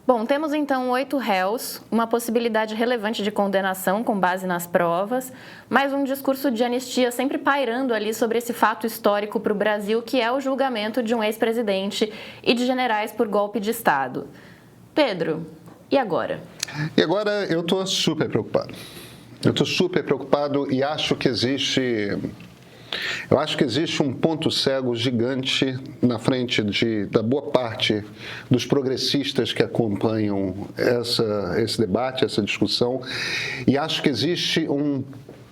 Bom, temos então 8 réus, uma possibilidade relevante de condenação com base nas provas, mas um discurso de anistia sempre pairando ali sobre esse fato histórico para o Brasil, que é o julgamento de um ex-presidente e de generais por golpe de Estado. Pedro, e agora? E agora eu estou super preocupado. Eu estou super preocupado e acho que existe um ponto cego gigante na frente da boa parte dos progressistas que acompanham esse debate, essa discussão, e acho que existe um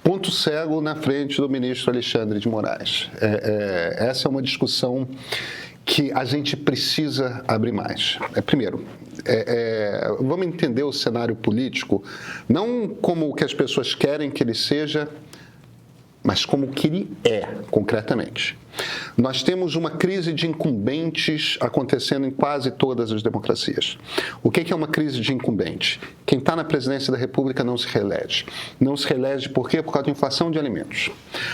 ponto cego na frente do ministro Alexandre de Moraes. Essa é uma discussão que a gente precisa abrir mais. Primeiro, vamos entender o cenário político não como o que as pessoas querem que ele seja, mas como que ele é, concretamente. Nós temos uma crise de incumbentes acontecendo em quase todas as democracias. O que é uma crise de incumbente? Quem está na presidência da República não se reelege. Não se reelege por quê? Por causa da inflação de alimentos.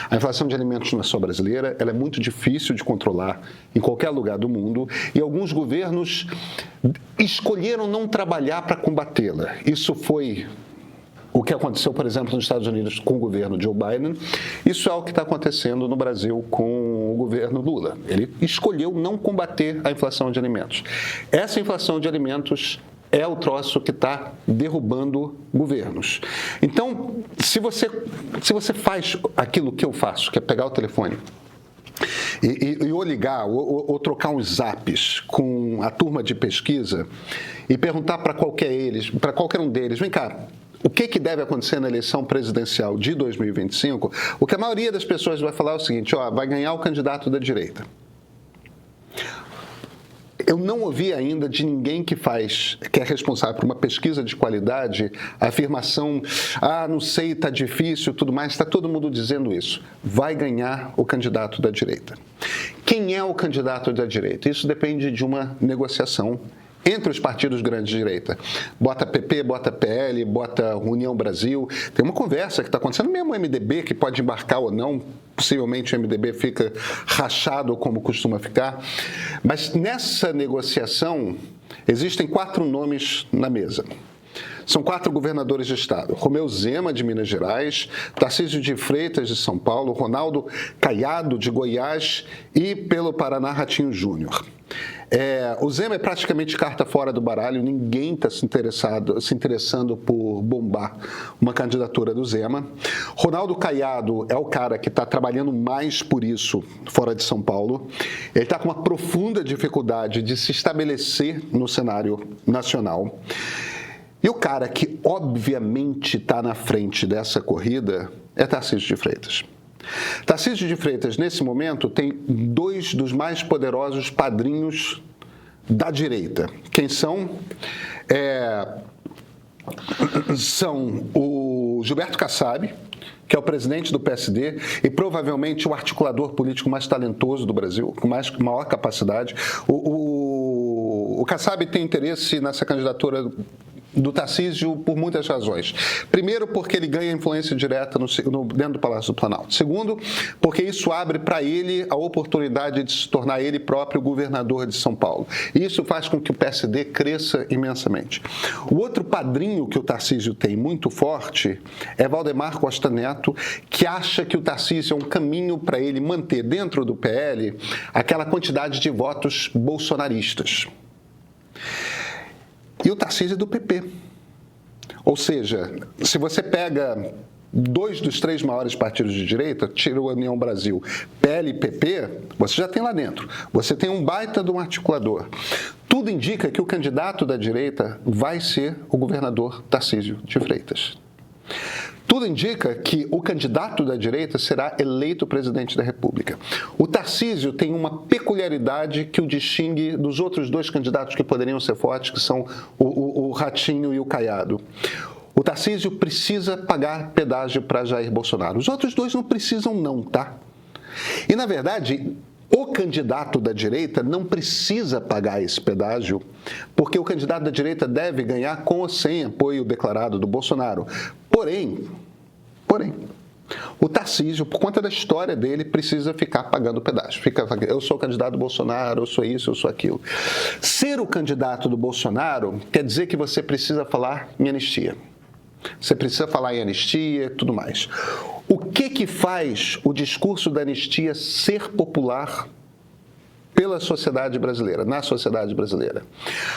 A inflação de alimentos não é só brasileira, ela é muito difícil de controlar em qualquer lugar do mundo e alguns governos escolheram não trabalhar para combatê-la. Isso foi o que aconteceu, por exemplo, nos Estados Unidos com o governo Joe Biden. Isso é o que está acontecendo no Brasil com o governo Lula. Ele escolheu não combater a inflação de alimentos. Essa inflação de alimentos é o troço que está derrubando governos. Então, se você faz aquilo que eu faço, que é pegar o telefone ou ligar, ou trocar uns zaps com a turma de pesquisa e perguntar para qualquer um deles, vem cá, o que deve acontecer na eleição presidencial de 2025? O que a maioria das pessoas vai falar é o seguinte, vai ganhar o candidato da direita. Eu não ouvi ainda de ninguém que é responsável por uma pesquisa de qualidade, a afirmação, não sei, está difícil, tudo mais, está todo mundo dizendo isso. Vai ganhar o candidato da direita. Quem é o candidato da direita? Isso depende de uma negociação entre os partidos grandes de direita. Bota PP, bota PL, bota União Brasil. Tem uma conversa que está acontecendo, mesmo o MDB, que pode embarcar ou não. Possivelmente o MDB fica rachado, como costuma ficar. Mas nessa negociação, existem 4 nomes na mesa. São 4 governadores de estado. Romeu Zema, de Minas Gerais, Tarcísio de Freitas, de São Paulo, Ronaldo Caiado, de Goiás e, pelo Paraná, Ratinho Júnior. O Zema é praticamente carta fora do baralho, ninguém está se interessando por bombar uma candidatura do Zema. Ronaldo Caiado é o cara que está trabalhando mais por isso fora de São Paulo. Ele está com uma profunda dificuldade de se estabelecer no cenário nacional. E o cara que obviamente está na frente dessa corrida é Tarcísio de Freitas. Tarcísio de Freitas, nesse momento, tem 2 dos mais poderosos padrinhos da direita. Quem são? São o Gilberto Kassab, que é o presidente do PSD e provavelmente o articulador político mais talentoso do Brasil, com maior capacidade. O Kassab tem interesse nessa candidatura do Tarcísio por muitas razões. Primeiro, porque ele ganha influência direta dentro do Palácio do Planalto. Segundo, porque isso abre para ele a oportunidade de se tornar ele próprio governador de São Paulo. E isso faz com que o PSD cresça imensamente. O outro padrinho que o Tarcísio tem muito forte é Valdemar Costa Neto, que acha que o Tarcísio é um caminho para ele manter dentro do PL aquela quantidade de votos bolsonaristas. E o Tarcísio é do PP. Ou seja, se você pega 2 dos 3 maiores partidos de direita, tira a União Brasil, PL e PP, você já tem lá dentro. Você tem um baita de um articulador. Tudo indica que o candidato da direita vai ser o governador Tarcísio de Freitas. Tudo indica que o candidato da direita será eleito presidente da República. O Tarcísio tem uma peculiaridade que o distingue dos outros 2 candidatos que poderiam ser fortes, que são o Ratinho e o Caiado. O Tarcísio precisa pagar pedágio para Jair Bolsonaro. Os outros 2 não precisam não, tá? E, na verdade, o candidato da direita não precisa pagar esse pedágio, porque o candidato da direita deve ganhar com ou sem apoio declarado do Bolsonaro. Porém, O Tarcísio, por conta da história dele, precisa ficar pagando pedágio. Eu sou o candidato do Bolsonaro, eu sou isso, eu sou aquilo. Ser o candidato do Bolsonaro quer dizer que você precisa falar em anistia. Você precisa falar em anistia e tudo mais. O que faz o discurso da anistia ser popular pela sociedade brasileira, na sociedade brasileira?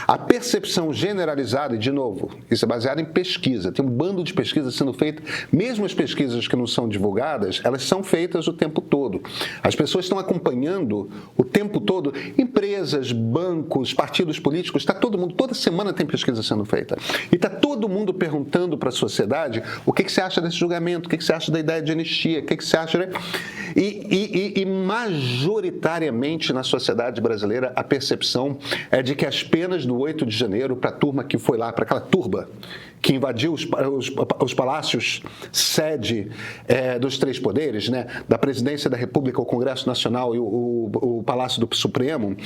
A percepção generalizada, e de novo, isso é baseado em pesquisa, tem um bando de pesquisas sendo feitas, mesmo as pesquisas que não são divulgadas, elas são feitas o tempo todo. As pessoas estão acompanhando o tempo todo, empresas, bancos, partidos políticos, está todo mundo, toda semana tem pesquisa sendo feita. E está todo mundo perguntando para a sociedade o que você acha desse julgamento, o que você acha da ideia de anistia, o que você acha... E majoritariamente na sociedade brasileira, a percepção é de que as penas do 8 de janeiro para a turma que foi lá, para aquela turba que invadiu os palácios, sede dos três poderes, né, da Presidência da República, o Congresso Nacional e o Palácio do Supremo,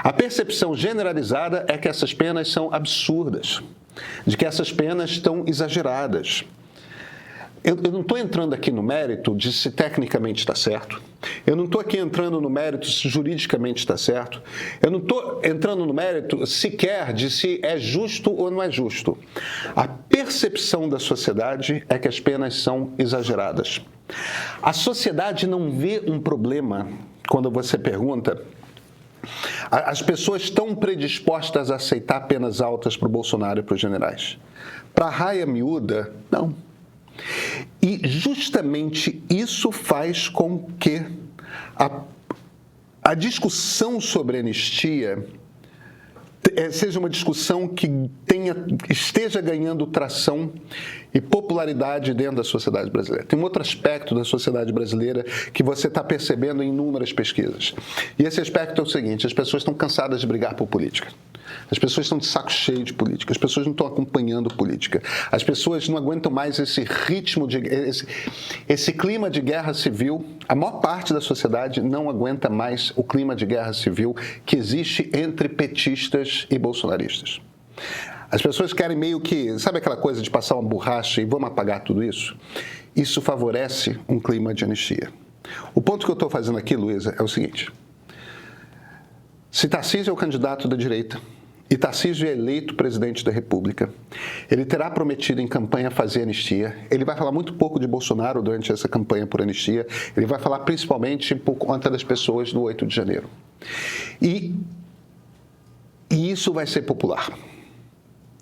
a percepção generalizada é que essas penas são absurdas, de que essas penas estão exageradas. Eu não estou entrando aqui no mérito de se tecnicamente está certo. Eu não estou aqui entrando no mérito se juridicamente está certo. Eu não estou entrando no mérito sequer de se é justo ou não é justo. A percepção da sociedade é que as penas são exageradas. A sociedade não vê um problema quando você pergunta. As pessoas estão predispostas a aceitar penas altas para o Bolsonaro e para os generais. Para a raia miúda, não. E justamente isso faz com que a discussão sobre anistia seja uma discussão que esteja ganhando tração e popularidade dentro da sociedade brasileira. Tem um outro aspecto da sociedade brasileira que você está percebendo em inúmeras pesquisas. E esse aspecto é o seguinte: as pessoas estão cansadas de brigar por política. As pessoas estão de saco cheio de política, as pessoas não estão acompanhando política, as pessoas não aguentam mais esse ritmo, esse clima de guerra civil. A maior parte da sociedade não aguenta mais o clima de guerra civil que existe entre petistas e bolsonaristas. As pessoas querem meio que, sabe aquela coisa de passar uma borracha e vamos apagar tudo isso? Isso favorece um clima de anistia. O ponto que eu estou fazendo aqui, Luísa, é o seguinte: se Tarcísio é o candidato da direita e Tarcísio é eleito presidente da República, ele terá prometido em campanha fazer anistia. Ele vai falar muito pouco de Bolsonaro durante essa campanha por anistia. Ele vai falar principalmente por conta das pessoas do 8 de janeiro. E isso vai ser popular.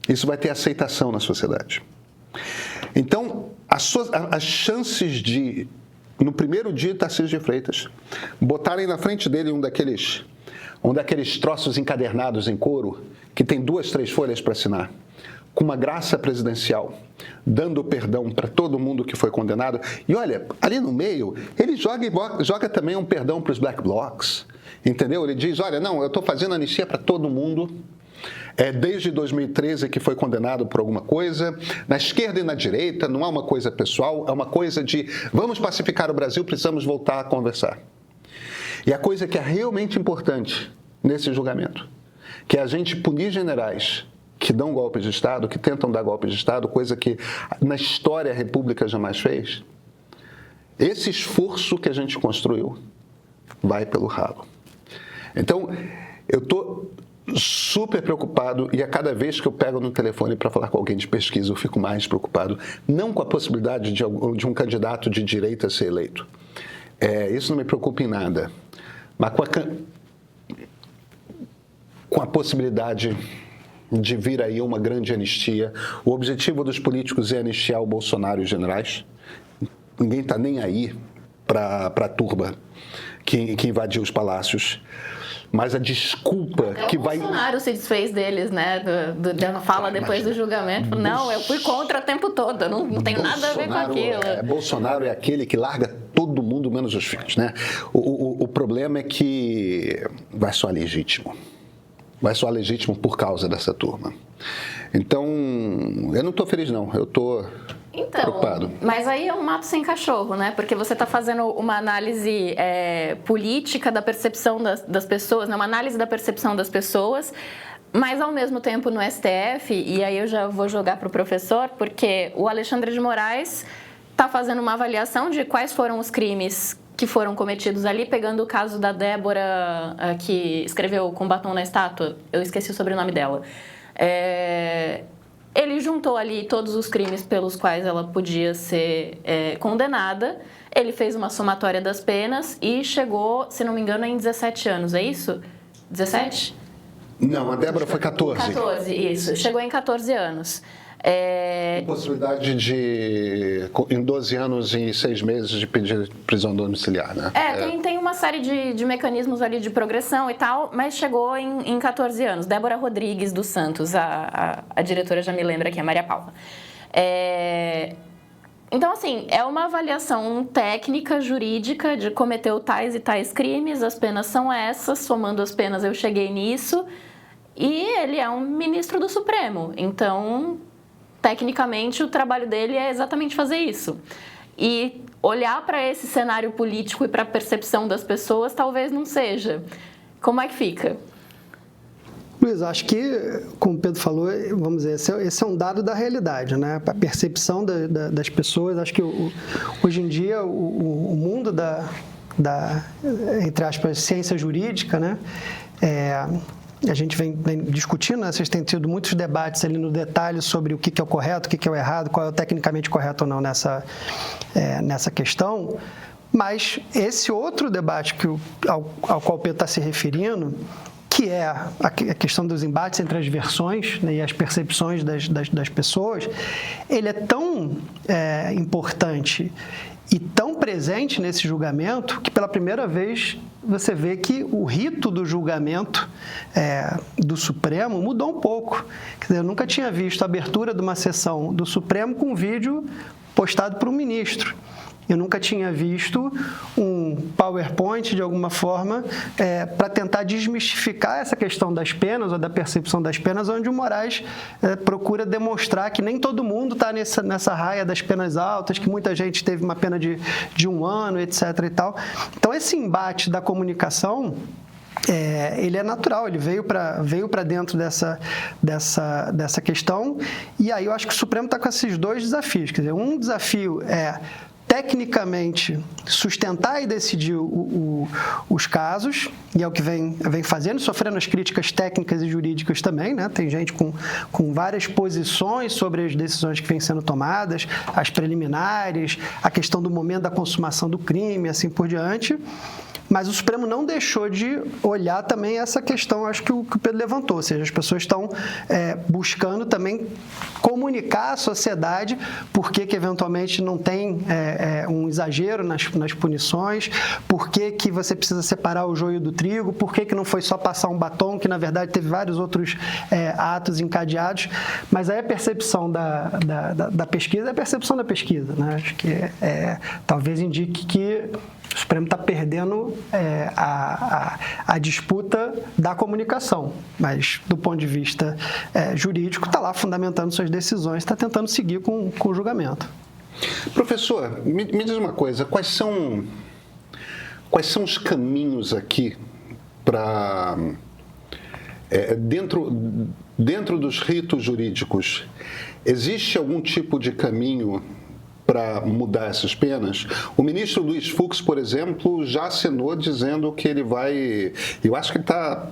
Isso vai ter aceitação na sociedade. Então, as chances de, no primeiro dia, Tarcísio de Freitas, botarem na frente dele um daqueles troços encadernados em couro, que tem 2, 3 folhas para assinar, com uma graça presidencial, dando perdão para todo mundo que foi condenado. E olha, ali no meio, ele joga também um perdão para os black blocs, entendeu? Ele diz, olha, não, eu estou fazendo anistia para todo mundo, desde 2013 que foi condenado por alguma coisa, na esquerda e na direita, não é uma coisa pessoal, é uma coisa de vamos pacificar o Brasil, precisamos voltar a conversar. E a coisa que é realmente importante nesse julgamento, que é a gente punir generais que dão golpes de Estado, que tentam dar golpes de Estado, coisa que na história a República jamais fez, esse esforço que a gente construiu vai pelo ralo. Então, eu estou super preocupado e a cada vez que eu pego no telefone para falar com alguém de pesquisa, eu fico mais preocupado, não com a possibilidade de um candidato de direita ser eleito. Isso não me preocupa em nada, mas com a possibilidade de vir aí uma grande anistia. O objetivo dos políticos é anistiar o Bolsonaro e os generais. Ninguém está nem aí para a turba que invadiu os palácios. Mas a desculpa que vai... O Bolsonaro se desfez deles, né? Da fala depois do julgamento. Não, eu fui contra o tempo todo, não tem nada a ver com aquilo. Bolsonaro é aquele que larga todo mundo, menos os filhos, né? O problema é que vai soar legítimo. Vai soar legítimo por causa dessa turma. Então, eu não estou feliz, não. Eu estou... preocupado. Mas aí é um mato sem cachorro, né? Porque você está fazendo uma análise política da percepção das pessoas, né? Uma análise da percepção das pessoas, mas ao mesmo tempo no STF, e aí eu já vou jogar para o professor, porque o Alexandre de Moraes está fazendo uma avaliação de quais foram os crimes que foram cometidos ali, pegando o caso da Débora, que escreveu Com Batom na Estátua, eu esqueci o sobrenome dela. Ele juntou ali todos os crimes pelos quais ela podia ser condenada, ele fez uma somatória das penas e chegou, se não me engano, em 17 anos, é isso? 17? Não, a Débora foi 14. 14, isso. Chegou em 14 anos. Possibilidade de, em 12 anos e 6 meses, de pedir prisão domiciliar, né? Tem uma série de mecanismos ali de progressão e tal, mas chegou em 14 anos. Débora Rodrigues dos Santos, a diretora já me lembra aqui, a Maria Paula. Então, assim, é uma avaliação técnica, jurídica, de cometeu tais e tais crimes, as penas são essas, somando as penas eu cheguei nisso, e ele é um ministro do Supremo, então, tecnicamente, o trabalho dele é exatamente fazer isso. E olhar para esse cenário político e para a percepção das pessoas talvez não seja. Como é que fica? Luiz, acho que, como o Pedro falou, vamos dizer, esse é um dado da realidade, né? A percepção das pessoas. Acho que hoje em dia o mundo entre aspas, ciência jurídica, né? A gente vem discutindo, né? Vocês têm tido muitos debates ali no detalhe sobre o que é o correto, o que é o errado, qual é o tecnicamente correto ou não nessa questão. Mas esse outro debate ao qual o Pedro está se referindo, que é a questão dos embates entre as versões, né, e as percepções das pessoas, ele é tão importante e tão presente nesse julgamento que, pela primeira vez, você vê que o rito do julgamento do Supremo mudou um pouco. Quer dizer, eu nunca tinha visto a abertura de uma sessão do Supremo com um vídeo postado por um ministro. Eu nunca tinha visto um PowerPoint, de alguma forma, para tentar desmistificar essa questão das penas ou da percepção das penas, onde o Moraes procura demonstrar que nem todo mundo está nessa raia das penas altas, que muita gente teve uma pena de 1 ano, etc. e tal. Então, esse embate da comunicação, ele é natural, ele veio para dentro dessa questão, e aí eu acho que o Supremo está com esses dois desafios. Quer dizer, um desafio tecnicamente sustentar e decidir os casos, e é o que vem fazendo, sofrendo as críticas técnicas e jurídicas também, né? Tem gente com várias posições sobre as decisões que vêm sendo tomadas, as preliminares, a questão do momento da consumação do crime, assim por diante. Mas o Supremo não deixou de olhar também essa questão, acho que o Pedro levantou, ou seja, as pessoas estão buscando também comunicar à sociedade por que eventualmente não tem um exagero nas punições, por que você precisa separar o joio do trigo, por que não foi só passar um batom, que na verdade teve vários outros atos encadeados, mas aí a percepção da pesquisa é a percepção da pesquisa, né? Acho que talvez indique que o Supremo está perdendo a disputa da comunicação, mas do ponto de vista jurídico está lá fundamentando suas decisões, está tentando seguir com o julgamento. Professor, me diz uma coisa, quais são os caminhos aqui para, dentro dos ritos jurídicos, existe algum tipo de caminho para mudar essas penas? O ministro Luiz Fux, por exemplo, já assinou dizendo que ele vai... Eu acho que ele está...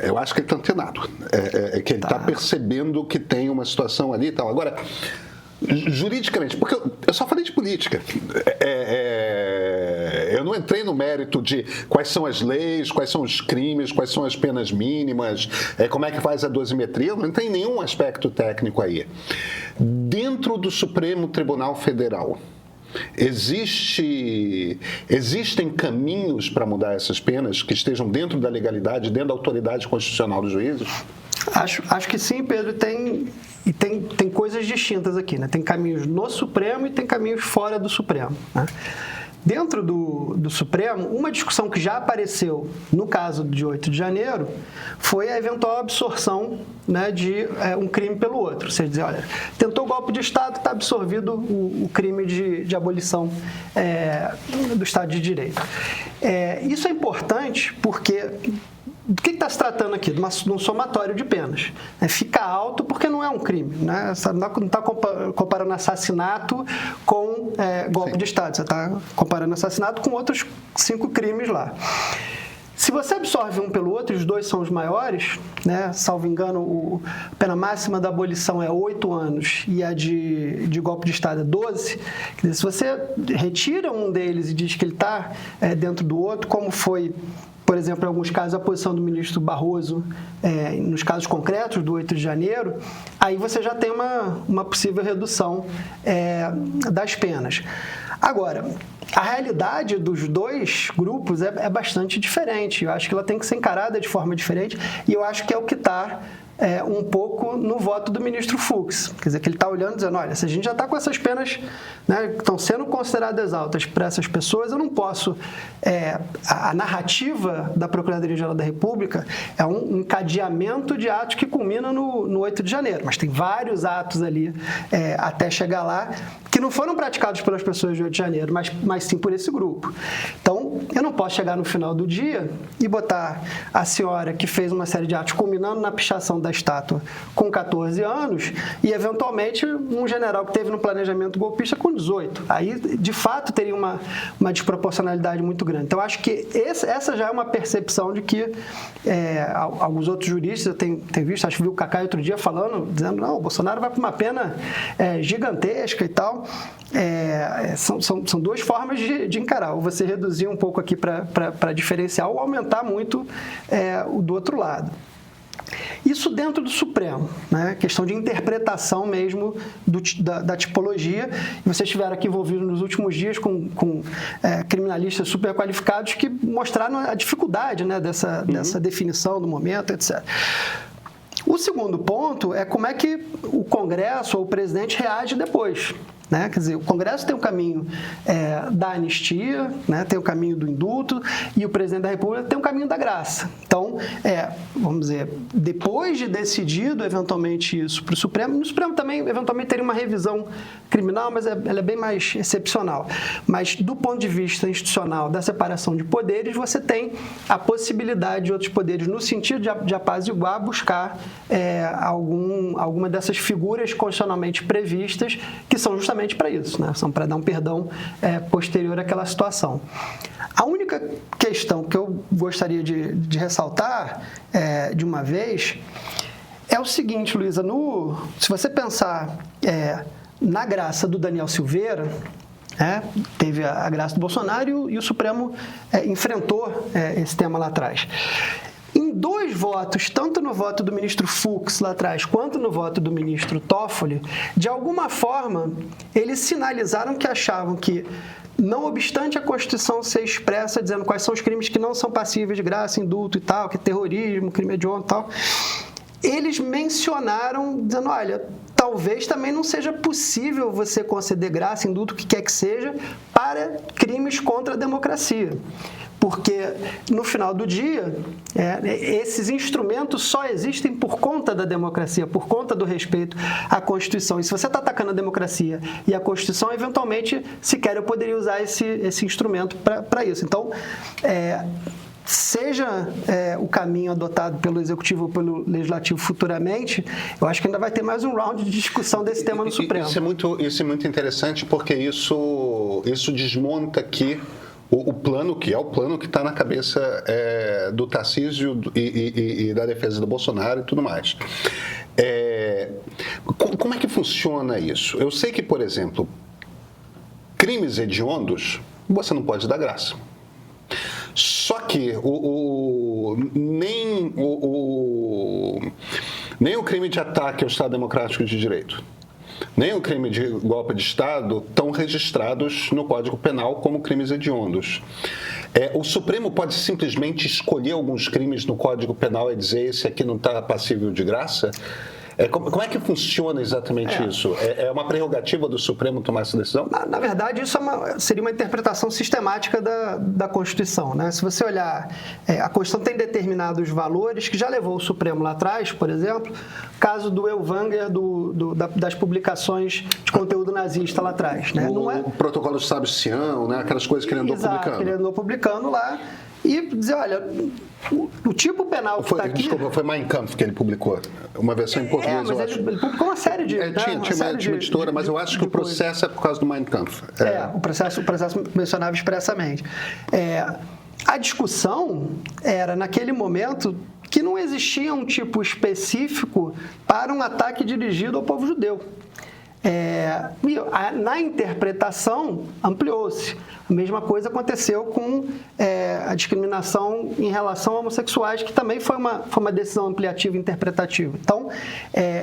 eu acho que ele está antenado, que ele está percebendo que tem uma situação ali e tal. Agora, juridicamente, porque eu só falei de política, eu não entrei no mérito de quais são as leis, quais são os crimes, quais são as penas mínimas, como é que faz a dosimetria, não tem nenhum aspecto técnico aí. Dentro do Supremo Tribunal Federal, existem caminhos para mudar essas penas que estejam dentro da legalidade, dentro da autoridade constitucional dos juízes? Acho que sim, Pedro, tem coisas distintas aqui, né? Tem caminhos no Supremo e tem caminhos fora do Supremo, né? Dentro do Supremo, uma discussão que já apareceu no caso de 8 de janeiro foi a eventual absorção, né, de um crime pelo outro. Você dizer, olha, tentou golpe de Estado, está absorvido o crime de abolição do Estado de Direito. Isso é importante porque do que está se tratando aqui? De um somatório de penas. Fica alto porque não é um crime. Né? Você não está comparando assassinato com golpe de Estado. Você está comparando assassinato com outros 5 crimes lá. Se você absorve um pelo outro, e os dois são os maiores, né? Salvo engano, a pena máxima da abolição é 8 anos e a de golpe de Estado é 12. Quer dizer, se você retira um deles e diz que ele está dentro do outro, como foi, por exemplo, em alguns casos, a posição do ministro Barroso, nos casos concretos do 8 de janeiro, aí você já tem uma possível redução das penas. Agora, a realidade dos dois grupos é bastante diferente. Eu acho que ela tem que ser encarada de forma diferente e eu acho que é o que está um pouco no voto do ministro Fux. Quer dizer, que ele está olhando e dizendo, olha, se a gente já está com essas penas, né, que estão sendo consideradas altas para essas pessoas, eu não posso... a narrativa da Procuradoria-Geral da República é um encadeamento de atos que culmina no 8 de janeiro, mas tem vários atos ali até chegar lá que não foram praticados pelas pessoas de 8 de janeiro, mas sim por esse grupo. Então, eu não posso chegar no final do dia e botar a senhora que fez uma série de atos culminando na pichação da estátua com 14 anos e, eventualmente, um general que teve no planejamento golpista com 18. Aí, de fato, teria uma desproporcionalidade muito grande. Então, acho que essa já é uma percepção de que alguns outros juristas, eu tenho visto, acho que vi o Cacá outro dia falando, dizendo, não, o Bolsonaro vai para uma pena gigantesca e tal. São duas formas de encarar. Ou você reduzir um pouco aqui para diferenciar ou aumentar muito o do outro lado. Isso dentro do Supremo, né? Questão de interpretação mesmo da tipologia. E vocês estiveram aqui envolvidos nos últimos dias com criminalistas super qualificados que mostraram a dificuldade, né, dessa definição do momento, etc. O segundo ponto é como é que o Congresso ou o presidente reage depois. Né? Quer dizer, o Congresso tem o caminho da anistia, né? Tem o caminho do indulto e o presidente da República tem o caminho da graça. Então, vamos dizer, depois de decidido eventualmente isso para o Supremo, no Supremo também eventualmente teria uma revisão criminal, mas ela é bem mais excepcional. Mas do ponto de vista institucional da separação de poderes, você tem a possibilidade de outros poderes, no sentido de apaziguar, buscar alguma dessas figuras constitucionalmente previstas que são justamente para isso, né? São para dar um perdão posterior àquela situação. A única questão que eu gostaria de ressaltar de uma vez é o seguinte, Luísa, se você pensar na graça do Daniel Silveira, teve a graça do Bolsonaro e o Supremo enfrentou esse tema lá atrás. Em 2 votos, tanto no voto do ministro Fux lá atrás, quanto no voto do ministro Toffoli, de alguma forma, eles sinalizaram que achavam que, não obstante a Constituição ser expressa, dizendo quais são os crimes que não são passíveis de graça, indulto e tal, que é terrorismo, crime hediondo e tal, eles mencionaram, dizendo, olha, talvez também não seja possível você conceder graça, indulto, o que quer que seja, para crimes contra a democracia. Porque, no final do dia, esses instrumentos só existem por conta da democracia, por conta do respeito à Constituição. E se você está atacando a democracia e a Constituição, eventualmente, sequer eu poderia usar esse instrumento para isso. Então, seja o caminho adotado pelo Executivo ou pelo Legislativo futuramente, eu acho que ainda vai ter mais um round de discussão desse tema no Supremo. Isso é muito interessante, porque isso desmonta aqui o plano, que é o plano que está na cabeça do Tarcísio e da defesa do Bolsonaro e tudo mais. Como é que funciona isso? Eu sei que, por exemplo, crimes hediondos, você não pode dar graça. Só que nem o crime de ataque ao Estado Democrático de Direito, nem o crime de golpe de Estado estão registrados no Código Penal como crimes hediondos. O Supremo pode simplesmente escolher alguns crimes no Código Penal e dizer esse aqui não está passível de graça? Como é que funciona exatamente isso? É uma prerrogativa do Supremo tomar essa decisão? Na verdade, isso seria uma interpretação sistemática da Constituição, né? Se você olhar, a Constituição tem determinados valores que já levou o Supremo lá atrás, por exemplo, caso do Elvanger, das publicações de conteúdo nazista lá atrás. Né? O protocolo de Sábio Sião, né? Aquelas coisas que ele andou publicando. Que ele andou publicando lá. e dizer, olha, o tipo penal que está aqui... Desculpa, foi Mein Kampf que ele publicou, uma versão em português, mas eu acho. ele publicou uma série de... Tinha uma editora, mas eu acho que o processo é por causa do Mein Kampf. O processo mencionava expressamente. A discussão era, naquele momento, que não existia um tipo específico para um ataque dirigido ao povo judeu. Na interpretação, ampliou-se. A mesma coisa aconteceu com a discriminação em relação a homossexuais, que também foi uma decisão ampliativa e interpretativa. Então,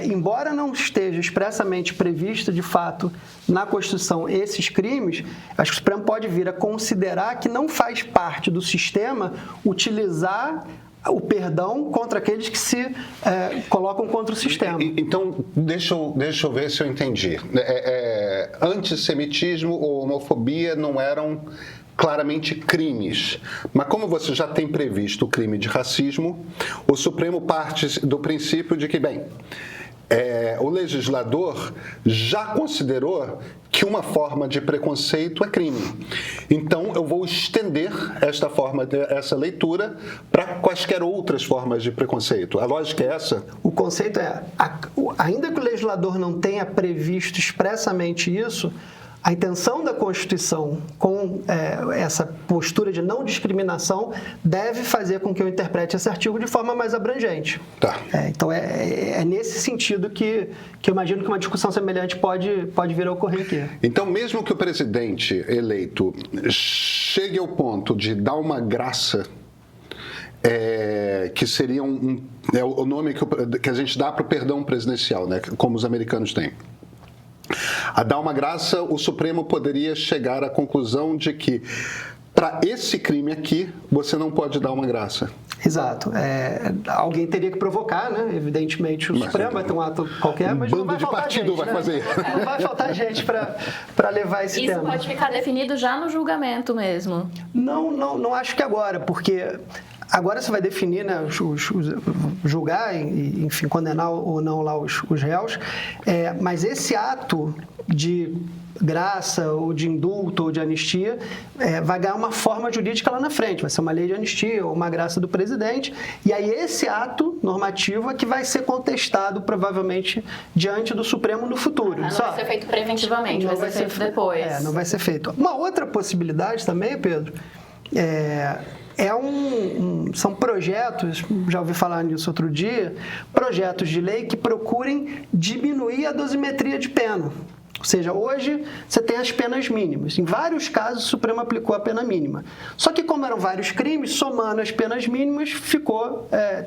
embora não esteja expressamente previsto, de fato, na Constituição esses crimes, acho que o Supremo pode vir a considerar que não faz parte do sistema utilizar o perdão contra aqueles que se colocam contra o sistema. Então, deixa eu ver se eu entendi. Antissemitismo ou homofobia não eram claramente crimes. Mas como você já tem previsto o crime de racismo, o Supremo parte do princípio de que, o legislador já considerou que uma forma de preconceito é crime. Então, eu vou estender essa leitura para quaisquer outras formas de preconceito. A lógica é essa? O conceito ainda que o legislador não tenha previsto expressamente isso, a intenção da Constituição com essa postura de não discriminação deve fazer com que eu interprete esse artigo de forma mais abrangente. Tá. Então, é nesse sentido que eu imagino que uma discussão semelhante pode vir a ocorrer aqui. Então, mesmo que o presidente eleito chegue ao ponto de dar uma graça, que seria o nome que a gente dá para o perdão presidencial, né, como os americanos têm. A dar uma graça, o Supremo poderia chegar à conclusão de que, para esse crime aqui, você não pode dar uma graça. Exato. Alguém teria que provocar, né? Evidentemente, o Supremo vai ter um ato qualquer, mas não vai faltar gente. Vai fazer. Não vai faltar gente para levar esse tema. Isso pode ficar definido já no julgamento mesmo? Não acho que agora, porque... Agora você vai definir, né, julgar e, enfim, condenar ou não lá os réus, mas esse ato de graça ou de indulto ou de anistia vai ganhar uma forma jurídica lá na frente, vai ser uma lei de anistia ou uma graça do presidente, e aí esse ato normativo é que vai ser contestado provavelmente diante do Supremo no futuro. Não vai ser feito preventivamente, vai ser feito depois. Não vai ser feito. Uma outra possibilidade também, Pedro, são projetos, já ouvi falar nisso outro dia, projetos de lei que procurem diminuir a dosimetria de pena. Ou seja, hoje você tem as penas mínimas. Em vários casos, o Supremo aplicou a pena mínima. Só que como eram vários crimes, somando as penas mínimas,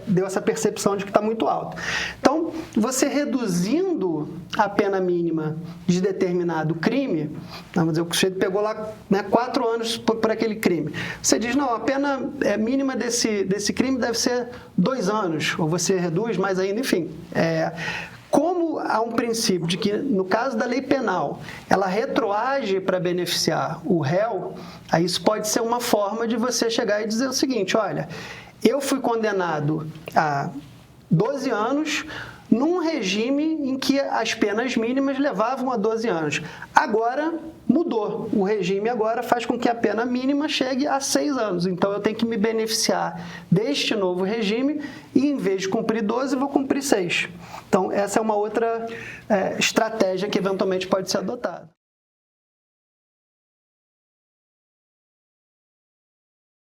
deu essa percepção de que está muito alto. Então, você reduzindo a pena mínima de determinado crime, vamos dizer, o sujeito pegou lá 4 anos por aquele crime. Você diz, não, a pena mínima desse crime deve ser 2 anos, ou você reduz mais ainda, enfim. Como há um princípio de que, no caso da lei penal, ela retroage para beneficiar o réu, aí isso pode ser uma forma de você chegar e dizer o seguinte, olha, eu fui condenado a 12 anos num regime em que as penas mínimas levavam a 12 anos. Agora mudou. O regime agora faz com que a pena mínima chegue a 6 anos. Então, eu tenho que me beneficiar deste novo regime e, em vez de cumprir 12, vou cumprir 6. Então, essa é uma outra estratégia que, eventualmente, pode ser adotada.